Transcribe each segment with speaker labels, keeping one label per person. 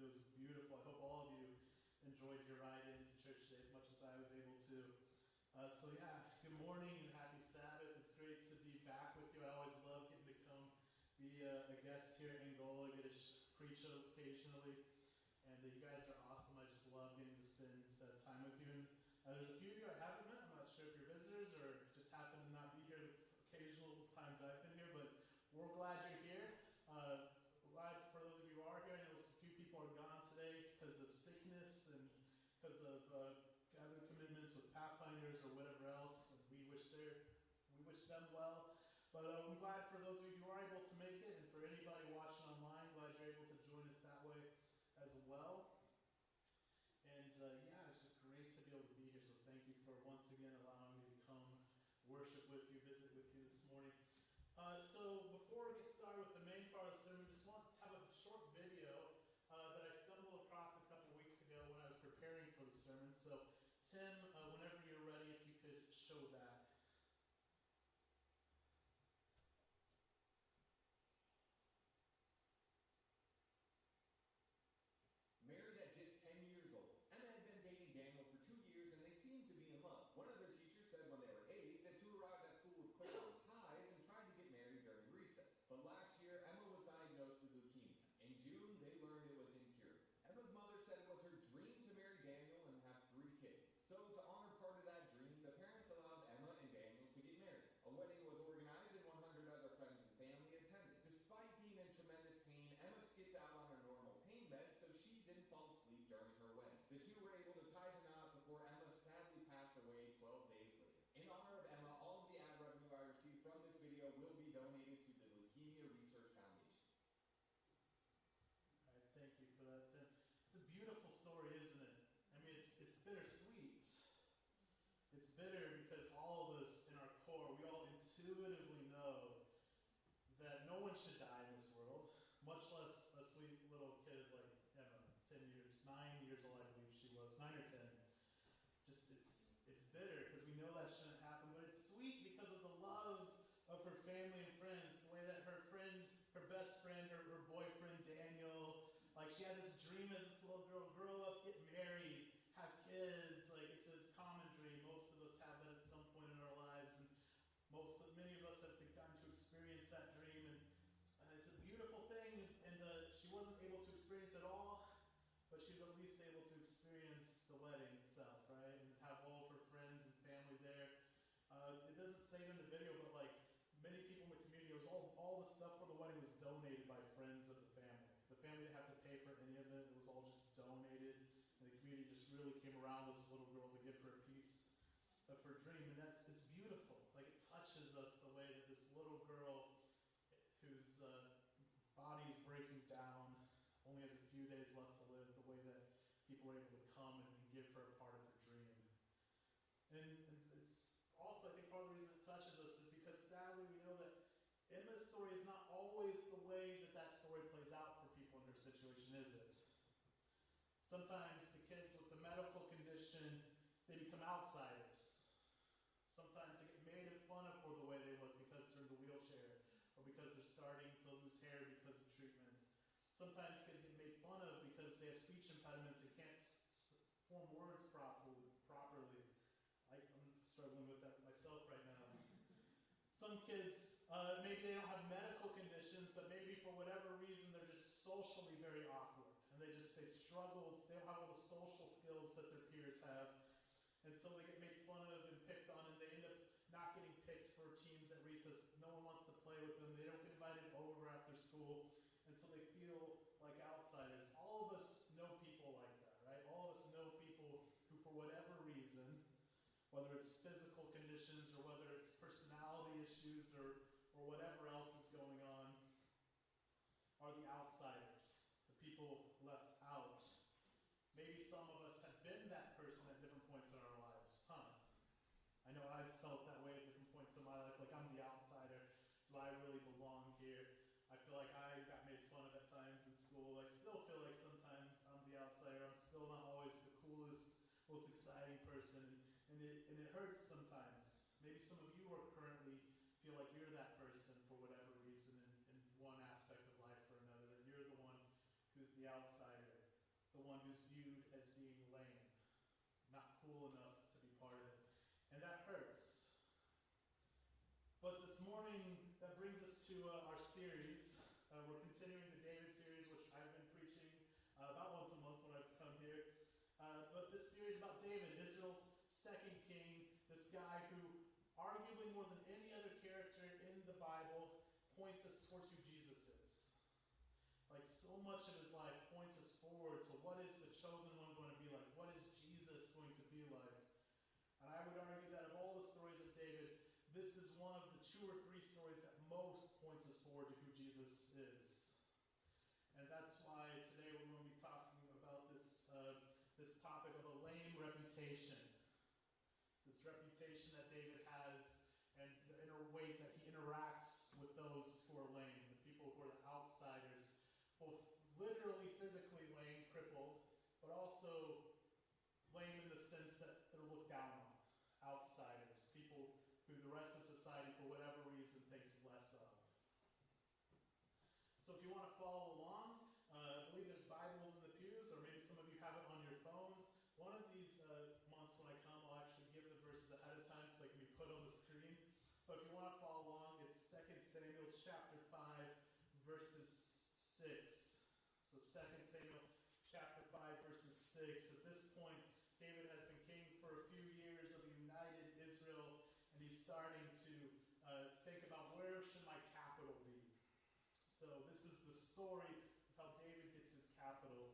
Speaker 1: It was beautiful. I hope all of you enjoyed your ride into church today as much as I was able to. So yeah, good morning and happy Sabbath. It's great to be back with you. I always love getting to come be a guest here in Angola, get to preach occasionally. And you guys are awesome. I just love getting to spend time with you. And there's a few of you I haven't met. I'm not sure if you're visitors or just happen to not be here the occasional times I've been here, but we're glad you're here. Glad for those of you who are here. I know a few people are gone today because of sickness and because of other commitments with Pathfinders or whatever else. And we wish them well. But I'm glad for those of you who are able to make it, and for anybody watching online, glad you're able to join us that way as well. And yeah, it's just great to be able to be here. So thank you for once again allowing me to come worship with you, visit with you this morning. So before we get started with the main part of the sermon, just want to have a short video that I stumbled across a couple weeks ago when I was preparing for the sermon. So Tim, whenever you're ready, if you could show that.
Speaker 2: Married at just 10 years old, Emma had been dating Daniel for 2 years and they seemed to be in love. One of their teachers said when they were 8, the two arrived at school with clear ties and tried to get married during recess. But last year, Emma was diagnosed with leukemia. In June, they learned it was incurable. Emma's mother said it was her dream to marry Daniel and have 3 kids. So to honor part of that dream, the parents allowed Emma and Daniel to get married. A wedding was organized and 100 other friends and family attended. Despite being in tremendous pain, Emma skipped out on her normal pain med so she didn't fall asleep during her wedding. The two were able to tie the knot before Emma sadly passed away 12 days later. In honor of Emma, all of the ad revenue I received from this video will be donated to the Leukemia Research Foundation.
Speaker 1: All right, thank you for that, Tim. It's a beautiful story, isn't it? I mean, it's bittersweet. It's bitter because all of us in our core, we all intuitively know that no one should die in this world, much less a sweet little kid like Emma, 9 years old, I believe she was, 9 or 10. Just, it's bitter because we know that shouldn't happen, but it's sweet because of the love of her family and friends, the way that her best friend, her boyfriend, Daniel, like she had this dream as this little girl, grow up, get married, have kids. Like it's a common dream. Most of us have that at some point in our lives, and many of us have gotten to experience that dream, and it's a beautiful thing. And she wasn't able to experience it all, but she was at least able to experience the wedding itself, right? And have all of her friends and family there. It doesn't say it in the video, but like many people in the community, it was all the stuff for the wedding was donated by friends of the family. The family didn't have to pay for any of it. It was all just donated. And the community just really came around this little girl to give her a piece of her dream. And it's beautiful. Like it touches us the way that this little girl whose body is breaking down, only has a few days left to live, the way that people were able to come and give her a part of her dream. And it's also, I think part of the reason it touches us is because sadly we know that Emma's story is not always the way that story plays out for people in her situation, is it? Sometimes the kids with the medical condition, they become outsiders. Sometimes they get made fun of for the way they look because they're in the wheelchair or because they're starting to lose hair because of treatment. Sometimes kids get made fun of because they have speech impediments and can't form words properly. I'm struggling with that myself right now. Some kids, maybe they don't have medical conditions, but maybe for whatever reason they're just socially very awkward. And they struggle, they don't have all the social skills that their peers have. And so they get made fun of and picked on, and they end up not getting picked for teams at recess. No one wants to play with them. They don't get invited over after school. And so they feel like outsiders. All of us know people like that, right? All of us know people who, for whatever reason, whether it's physical conditions or whether it's personality issues or whatever else is going on, are the outsiders, the people left out. Maybe some of us have been that person at different points in our lives, huh? I know I've felt that way at different points in my life, like I'm the outsider. Do I really belong here? I feel like I got made fun of at times in school. I still feel like sometimes I'm the outsider. I'm still not always the coolest, most exciting person. And it hurts sometimes. Maybe some of you are currently feel like you're that person for whatever reason in one aspect of life or another. That you're the one who's the outsider. the one who's viewed as being lame, not cool enough to be part of it. And that hurts. But this morning, that brings us to our series. We're continuing the David series, which I've been preaching about once a month when I've come here. But this series about David, Israel's second king, this guy who, arguably more than any other character in the Bible, points us towards who Jesus is. Like, so much of his life points us forward to what is the chosen one going to be like? What is Jesus going to be like? And I would argue that of all the stories of David, this is one of the 2 or 3 stories that most points us forward to who Jesus is. And that's why today we're going to be talking about this topic of a lame reputation. This reputation that David has and the inner ways that he interacts with those who are lame, the people who are the outsiders, both literally physically lame, crippled, but also lame in the sense that they're looked down on, outsiders, people who the rest of society, for whatever reason, thinks less of. So if you want to follow along, I believe there's Bibles in the pews, or maybe some of you have it on your phones. One of these months when I come, I'll actually give the verses ahead of time so they can be put on the screen. But if you want to follow along, it's 2 Samuel chapter 5, verses 6. So 2 Samuel chapter 5, verses 6. At this point, David has been king for a few years of a united Israel, and he's starting to think about where should my capital be. So this is the story of how David gets his capital.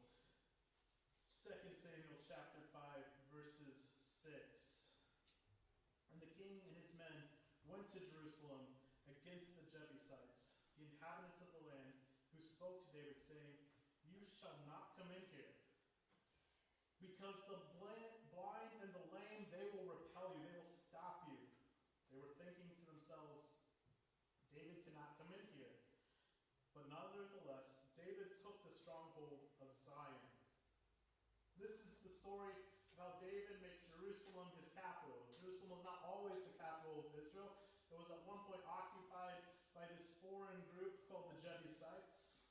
Speaker 1: 2 Samuel chapter 5, verses 6. And the king and his men went to Jerusalem against the Jebusites, the inhabitants of the land, who spoke to David, saying, "You shall not come in here, because the blind and the lame, they will repel you, they will stop you." They were thinking to themselves, David cannot come in here. But nonetheless, David took the stronghold of Zion. This is the story of how David makes Jerusalem his capital. Jerusalem was not always the capital of Israel. It was at one point occupied by this foreign group called the Jebusites.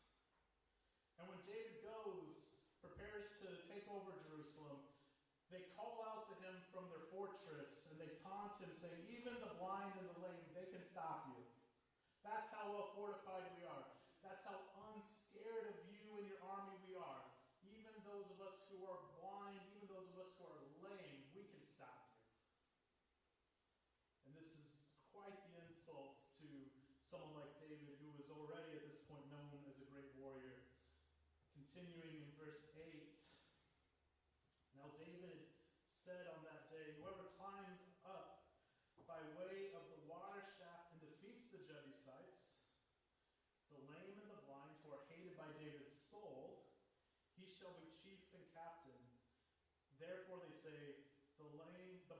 Speaker 1: And when David prepares to take over Jerusalem, they call out to him from their fortress and they taunt him, saying, "Even the blind and the lame, they can stop you." That's how well fortified we are. That's how unscared of you and your army we are. Even those of us who are blind, even those of us who are lame, we can stop you. And this is quite the insult to someone like David, who was already at this point known as a great warrior. Continuing in verse 8. Now David said on that day, "Whoever climbs up by way of the water shaft and defeats the Jebusites, the lame and the blind, who are hated by David's soul, he shall be chief and captain. Therefore they say, the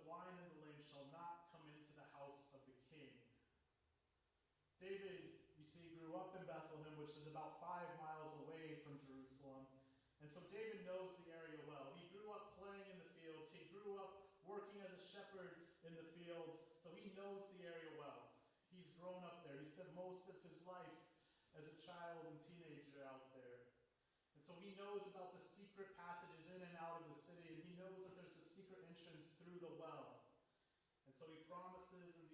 Speaker 1: blind and the lame shall not come into the house of the king." David, you see, grew up in Bethlehem, which is about 5 miles away from Jerusalem. And so David knows the area well. He grew up playing in the fields. He grew up working as a shepherd in the fields. So he knows the area well. He's grown up there. He spent most of his life as a child and teenager out there. And so he knows about the secret passages in and out of the city. And he knows that there's a secret entrance through the well. And so he promises, and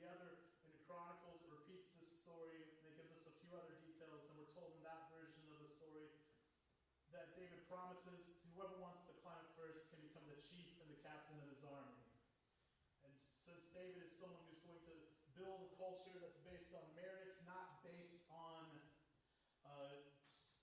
Speaker 1: in the Chronicles, it repeats this story, and it gives us a few other details, and we're told in that version of the story that David promises whoever wants to climb first can become the chief and the captain of his army. And since David is someone who's going to build a culture that's based on merits, not based on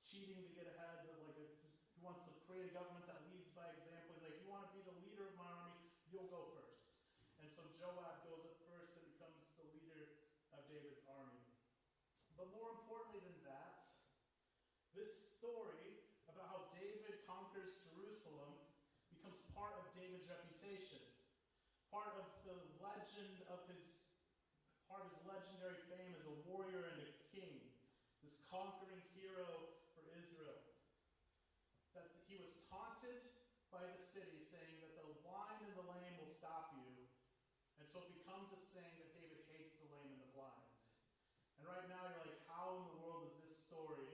Speaker 1: cheating to get ahead, but he wants to create a government that leads by example. He's like, if you want to be the leader of my army, you'll go first. And so Joab goes up first and becomes the leader of David's army. But more importantly than that, this story about how David conquers Jerusalem becomes part of David's reputation, part of the legend of his legendary fame as a warrior and a king, this conquering hero for Israel. That he was taunted by the city, saying that the blind and the lame will stop you. And so it becomes a saying that David hates the lame and the blind. And right now you're like, how in the world does this story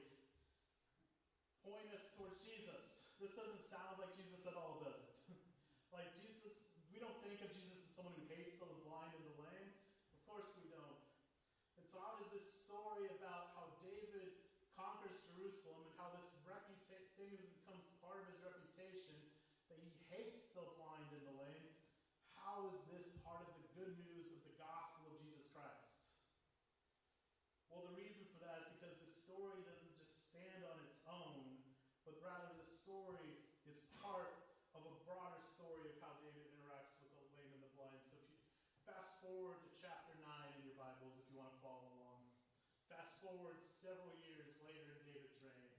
Speaker 1: point us towards Jesus? This doesn't sound like Jesus at all, does it? Like Jesus, we don't think of Jesus as someone who hates the blind and the lame. Of course we don't. And so how does this story about how David conquers Jerusalem and how this thing becomes part of his reputation, that he hates the blind and the lame, how is this part of the good news of the gospel of Jesus Christ? Well, the reason for that is because this story doesn't just stand on its own, but rather the story is part of a broader story of how David interacts with the lame and the blind. So if you fast forward to chapter 9 in your Bibles, if you want to follow along. Fast forward several years later in David's reign.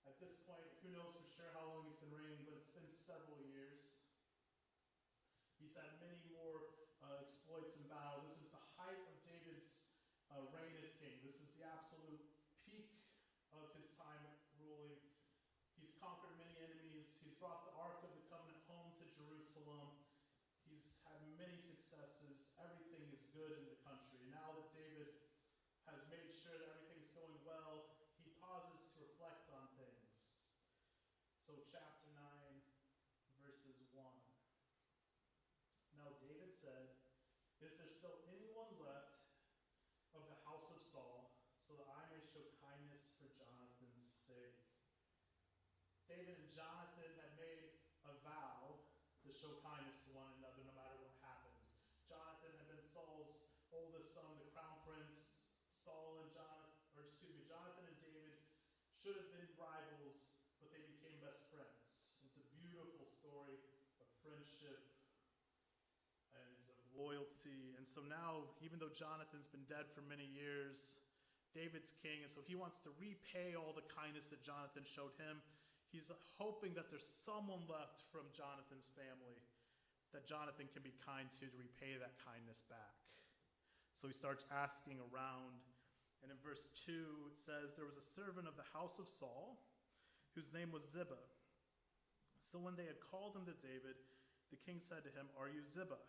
Speaker 1: At this point, who knows for sure how long he's been reigning, but it's been several years. He's had many more exploits in battle. This is the height of David's reign as king. This is the absolute peak of his time ruling. He's conquered many enemies. He's brought the Ark of the Covenant home to Jerusalem. He's had many successes. Everything is good in the country. Now that David has made sure that everything's going well, he pauses to reflect on things. So chapter 9, verses 1. Now David said, "Is there still anyone left of the house of Saul, so that I may show kindness for Jonathan's sake?" David and Jonathan had made a vow to show kindness to one another no matter what happened. Jonathan had been Saul's oldest son, the crown prince. Jonathan and David should have been rivals, but they became best friends. It's a beautiful story of friendship and of loyalty. And so now, even though Jonathan's been dead for many years, David's king, and so he wants to repay all the kindness that Jonathan showed him. He's hoping that there's someone left from Jonathan's family that Jonathan can be kind to repay that kindness back. So he starts asking around. And in verse 2, it says, "There was a servant of the house of Saul, whose name was Ziba. So when they had called him to David, the king said to him, 'Are you Ziba?'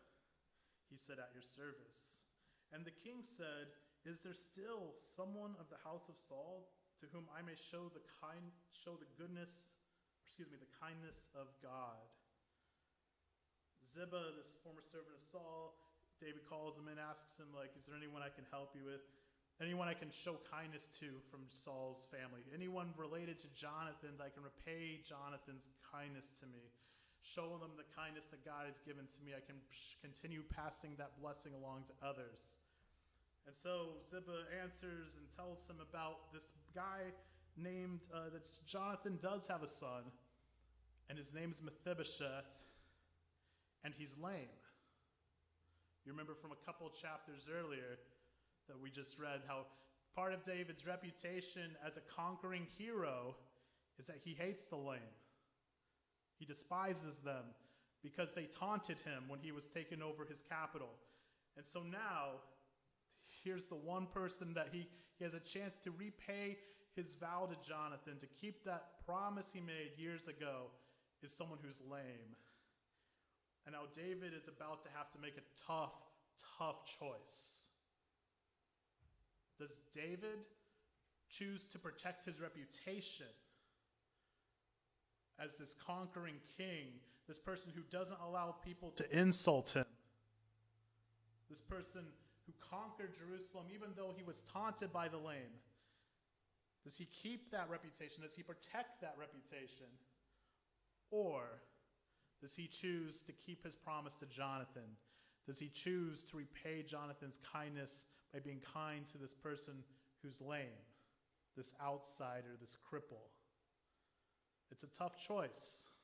Speaker 1: He said, 'At your service.' And the king said, 'Is there still someone of the house of Saul to whom I may show the kindness of God?' Ziba, this former servant of Saul, David calls him and asks him, is there anyone I can help you with? Anyone I can show kindness to from Saul's family? Anyone related to Jonathan that I can repay Jonathan's kindness to me? Show them the kindness that God has given to me. I can continue passing that blessing along to others." And so Ziba answers and tells him about this guy named, that Jonathan does have a son, and his name is Mephibosheth, and he's lame. You remember from a couple chapters earlier that we just read how part of David's reputation as a conquering hero is that he hates the lame. He despises them because they taunted him when he was taking over his capital. And so now, here's the one person that he has a chance to repay his vow to Jonathan, to keep that promise he made years ago, is someone who's lame. And now David is about to have to make a tough choice. Does David choose to protect his reputation as this conquering king, this person who doesn't allow people to insult him, this person who conquered Jerusalem even though he was taunted by the lame? Does he keep that reputation? Does he protect that reputation? Or does he choose to keep his promise to Jonathan? Does he choose to repay Jonathan's kindness by being kind to this person who's lame, this outsider, this cripple? It's a tough choice.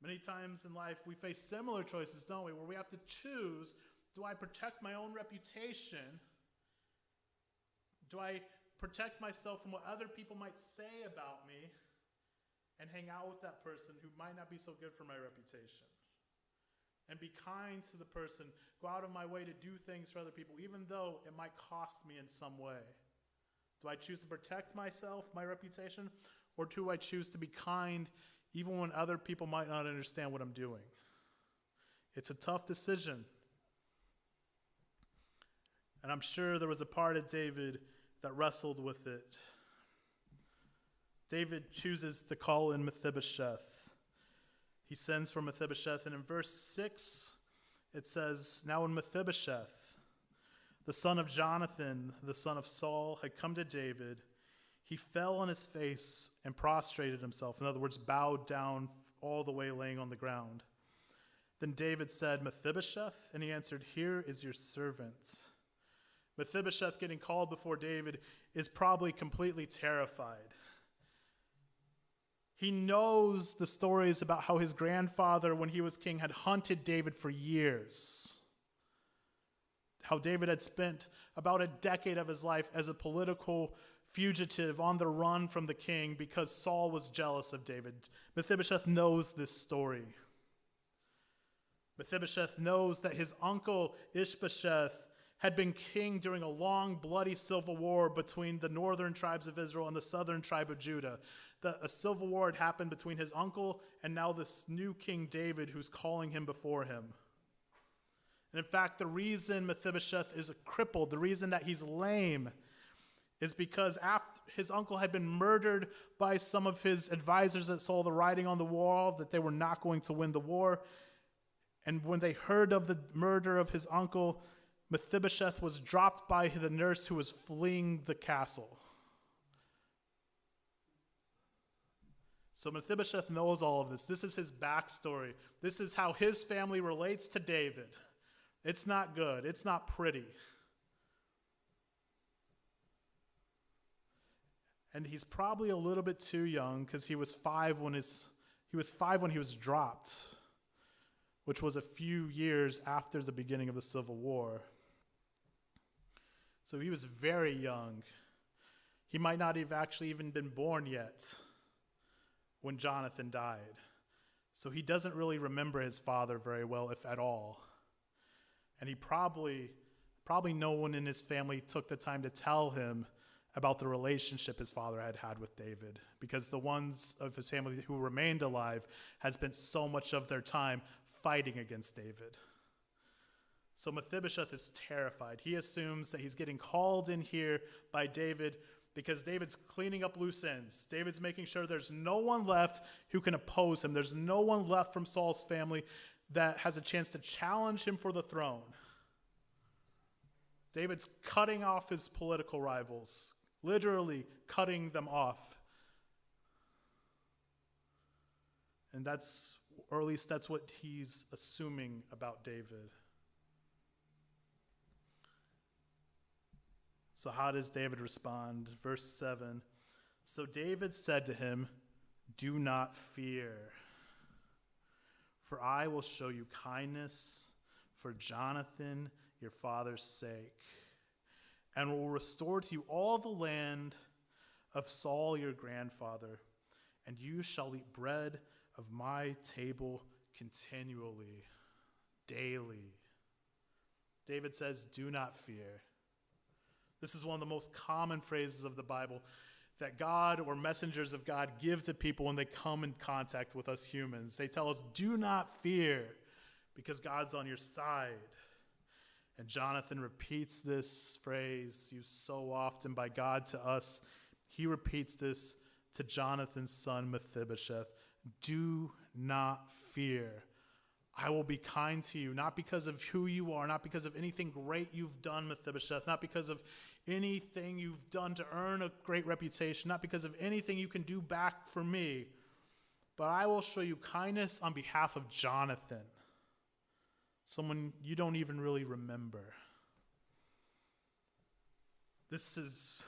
Speaker 1: Many times in life we face similar choices, don't we, where we have to choose, do I protect my own reputation? Do I protect myself from what other people might say about me and hang out with that person who might not be so good for my reputation? And be kind to the person, go out of my way to do things for other people, even though it might cost me in some way. Do I choose to protect myself, my reputation, or do I choose to be kind even when other people might not understand what I'm doing? It's a tough decision. And I'm sure there was a part of David that wrestled with it. David chooses to call in Mephibosheth. He sends for Mephibosheth, and in verse 6, it says, "Now when Mephibosheth, the son of Jonathan, the son of Saul, had come to David, he fell on his face and prostrated himself." In other words, bowed down all the way, laying on the ground. Then David said, "Mephibosheth?" And he answered, "Here is your servant." Mephibosheth, getting called before David, is probably completely terrified. He knows the stories about how his grandfather, when he was king, had hunted David for years. How David had spent about a decade of his life as a political fugitive on the run from the king because Saul was jealous of David. Mephibosheth knows this story. Mephibosheth knows that his uncle Ishbosheth had been king during a long, bloody civil war between the northern tribes of Israel and the southern tribe of Judah. A civil war had happened between his uncle and now this new King David who's calling him before him. And in fact, the reason Mephibosheth is crippled, the reason that he's lame, is because after his uncle had been murdered by some of his advisors that saw the writing on the wall that they were not going to win the war. And when they heard of the murder of his uncle, Mephibosheth was dropped by the nurse who was fleeing the castle. So Mephibosheth knows all of this. This is his backstory. This is how his family relates to David. It's not good. It's not pretty. And he's probably a little bit too young because he was 5 when he was dropped, which was a few years after the beginning of the Civil War. So he was very young. He might not have actually even been born yet when Jonathan died. So he doesn't really remember his father very well, if at all. And he probably no one in his family took the time to tell him about the relationship his father had had with David, because the ones of his family who remained alive had spent so much of their time fighting against David. So Mephibosheth is terrified. He assumes that he's getting called in here by David because David's cleaning up loose ends. David's making sure there's no one left who can oppose him. There's no one left from Saul's family that has a chance to challenge him for the throne. David's cutting off his political rivals, literally cutting them off. And or at least that's what he's assuming about David. So how does David respond? Verse 7, "So David said to him, 'Do not fear, for I will show you kindness for Jonathan, your father's sake, and will restore to you all the land of Saul, your grandfather, and you shall eat bread of my table continually,'" daily. David says, "Do not fear." This is one of the most common phrases of the Bible that God or messengers of God give to people when they come in contact with us humans. They tell us, "Do not fear," because God's on your side. And Jonathan repeats this phrase used so often by God to us. He repeats this to Jonathan's son Mephibosheth. "Do not fear. I will be kind to you," not because of who you are, not because of anything great you've done, Mephibosheth, not because of anything you've done to earn a great reputation, not because of anything you can do back for me, but I will show you kindness on behalf of Jonathan, someone you don't even really remember. This is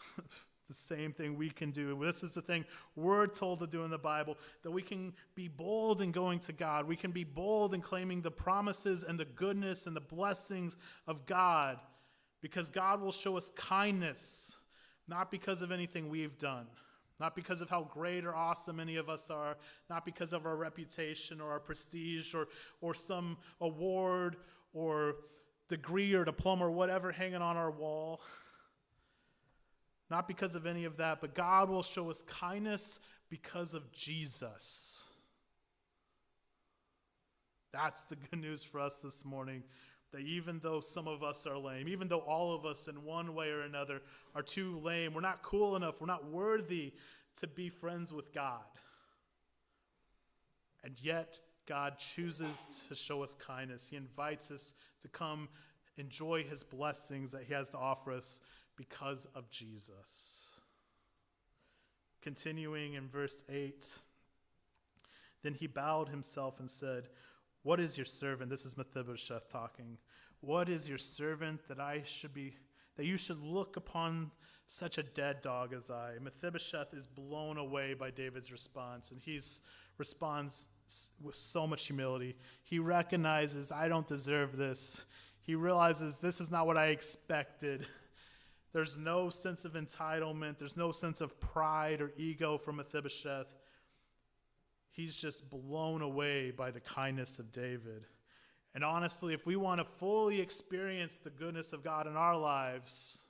Speaker 1: the same thing we can do. This is the thing we're told to do in the Bible, that we can be bold in going to God. We can be bold in claiming the promises and the goodness and the blessings of God, because God will show us kindness, not because of anything we've done, not because of how great or awesome any of us are, not because of our reputation or our prestige or some award or degree or diploma or whatever hanging on our wall. Not because of any of that, but God will show us kindness because of Jesus. That's the good news for us this morning. that even though some of us are lame, even though all of us in one way or another are too lame, we're not cool enough, we're not worthy to be friends with God. And yet, God chooses to show us kindness. He invites us to come enjoy his blessings that he has to offer us because of Jesus. Continuing in verse 8, then he bowed himself and said, "What is your servant?" This is Mephibosheth talking. "What is your servant that you should look upon such a dead dog as I?" Mephibosheth is blown away by David's response, and he responds with so much humility. He recognizes, I don't deserve this. He realizes this is not what I expected. There's no sense of entitlement. There's no sense of pride or ego from Mephibosheth. He's just blown away by the kindness of David. And honestly, if we want to fully experience the goodness of God in our lives,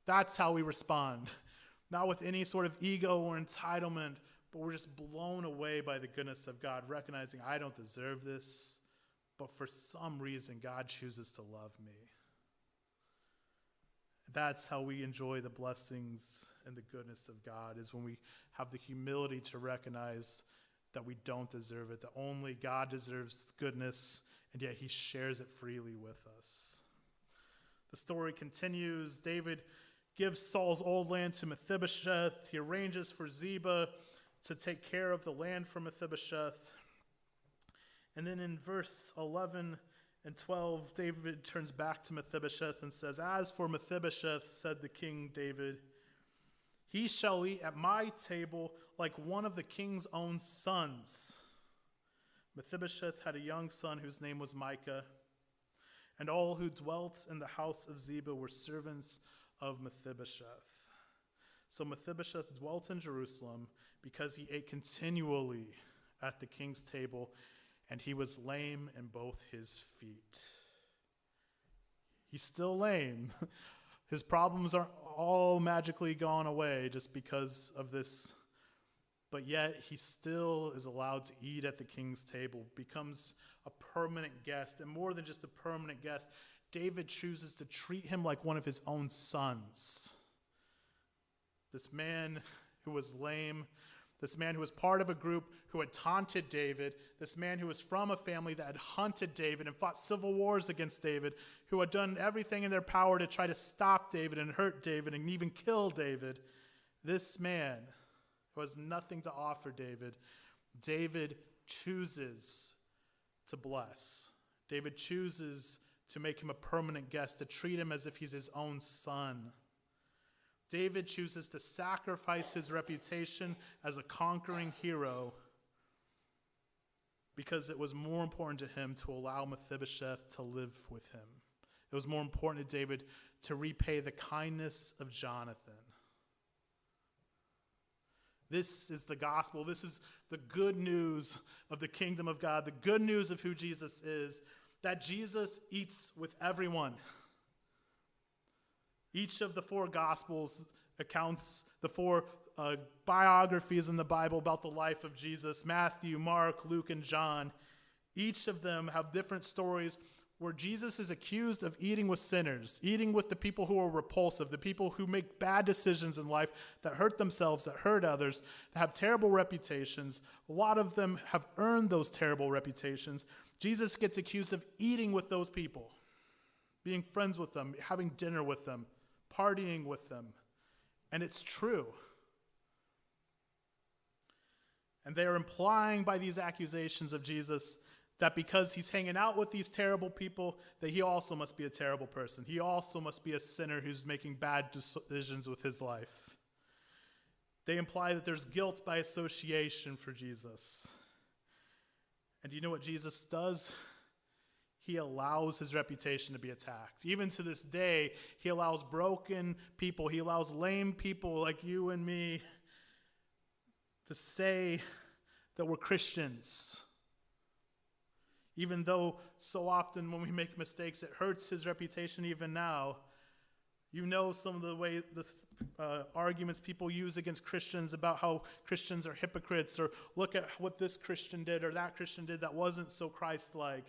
Speaker 1: that's how we respond. Not with any sort of ego or entitlement, but we're just blown away by the goodness of God, recognizing I don't deserve this, but for some reason, God chooses to love me. That's how we enjoy the blessings and the goodness of God, is when we have the humility to recognize that we don't deserve it, that only God deserves goodness, and yet he shares it freely with us. The story continues. David gives Saul's old land to Mephibosheth. He arranges for Ziba to take care of the land for Mephibosheth. And then in verse 11 and 12, David turns back to Mephibosheth and says, "As for Mephibosheth," said the king David, "he shall eat at my table like one of the king's own sons." Mephibosheth had a young son whose name was Micah, and all who dwelt in the house of Ziba were servants of Mephibosheth. So Mephibosheth dwelt in Jerusalem because he ate continually at the king's table, and he was lame in both his feet. He's still lame. His problems aren't all magically gone away just because of this, but yet he still is allowed to eat at the king's table, becomes a permanent guest, and more than just a permanent guest, David chooses to treat him like one of his own sons. This man who was lame, this man who was part of a group who had taunted David, this man who was from a family that had hunted David and fought civil wars against David, who had done everything in their power to try to stop David and hurt David and even kill David. This man who has nothing to offer David, David chooses to bless. David chooses to make him a permanent guest, to treat him as if he's his own son. David chooses to sacrifice his reputation as a conquering hero because it was more important to him to allow Mephibosheth to live with him. It was more important to David to repay the kindness of Jonathan. This is the gospel. This is the good news of the kingdom of God, the good news of who Jesus is, that Jesus eats with everyone. Each of the four Gospels accounts, the four biographies in the Bible about the life of Jesus, Matthew, Mark, Luke, and John. Each of them have different stories where Jesus is accused of eating with sinners, eating with the people who are repulsive, the people who make bad decisions in life, that hurt themselves, that hurt others, that have terrible reputations. A lot of them have earned those terrible reputations. Jesus gets accused of eating with those people, being friends with them, having dinner with them, partying with them. And it's true. And they are implying by these accusations of Jesus that because he's hanging out with these terrible people, that he also must be a terrible person. He also must be a sinner who's making bad decisions with his life. They imply that there's guilt by association for Jesus. And do you know what Jesus does? He allows his reputation to be attacked. Even to this day, he allows broken people, he allows lame people like you and me to say that we're Christians. Even though so often when we make mistakes, it hurts his reputation even now. You know some of the way the arguments people use against Christians about how Christians are hypocrites, or look at what this Christian did or that Christian did that wasn't so Christ-like.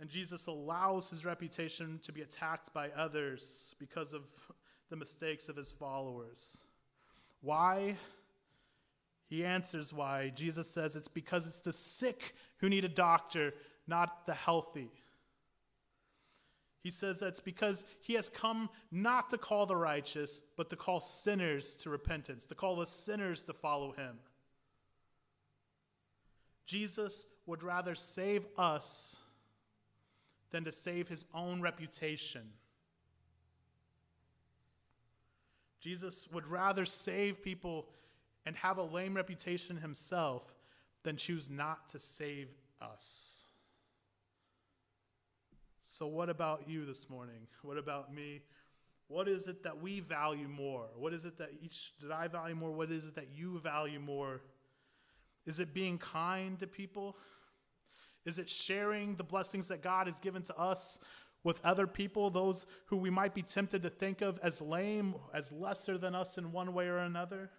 Speaker 1: And Jesus allows his reputation to be attacked by others because of the mistakes of his followers. Why? He answers why. Jesus says it's because it's the sick who need a doctor, not the healthy. He says that's because he has come not to call the righteous, but to call sinners to repentance, to call the sinners to follow him. Jesus would rather save us than to save his own reputation. Jesus would rather save people and have a lame reputation himself than choose not to save us. So what about you this morning? What about me? What is it that we value more? What is it that I value more? What is it that you value more? Is it being kind to people? Is it sharing the blessings that God has given to us with other people, those who we might be tempted to think of as lame, as lesser than us in one way or another?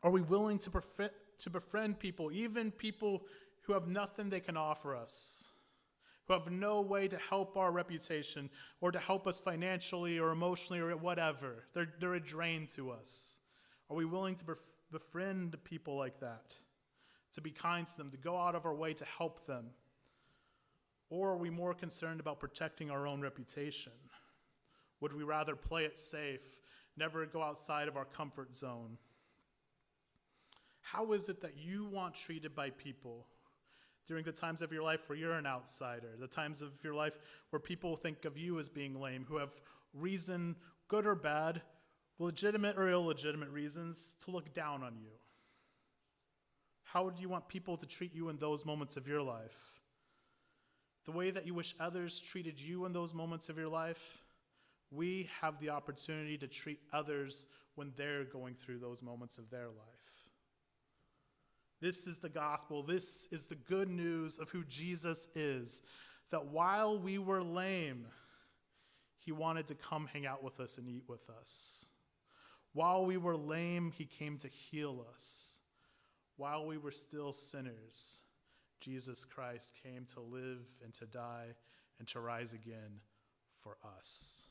Speaker 1: Are we willing to befriend people, even people who have nothing they can offer us, who have no way to help our reputation or to help us financially or emotionally or whatever? They're a drain to us. Are we willing to befriend people like that, to be kind to them, to go out of our way to help them? Or are we more concerned about protecting our own reputation? Would we rather play it safe, never go outside of our comfort zone? How is it that you want treated by people during the times of your life where you're an outsider, the times of your life where people think of you as being lame, who have reason, good or bad, legitimate or illegitimate reasons, to look down on you? How do you want people to treat you in those moments of your life? The way that you wish others treated you in those moments of your life, we have the opportunity to treat others when they're going through those moments of their life. This is the gospel. This is the good news of who Jesus is, that while we were lame, he wanted to come hang out with us and eat with us. While we were lame, he came to heal us. While we were still sinners, Jesus Christ came to live and to die and to rise again for us.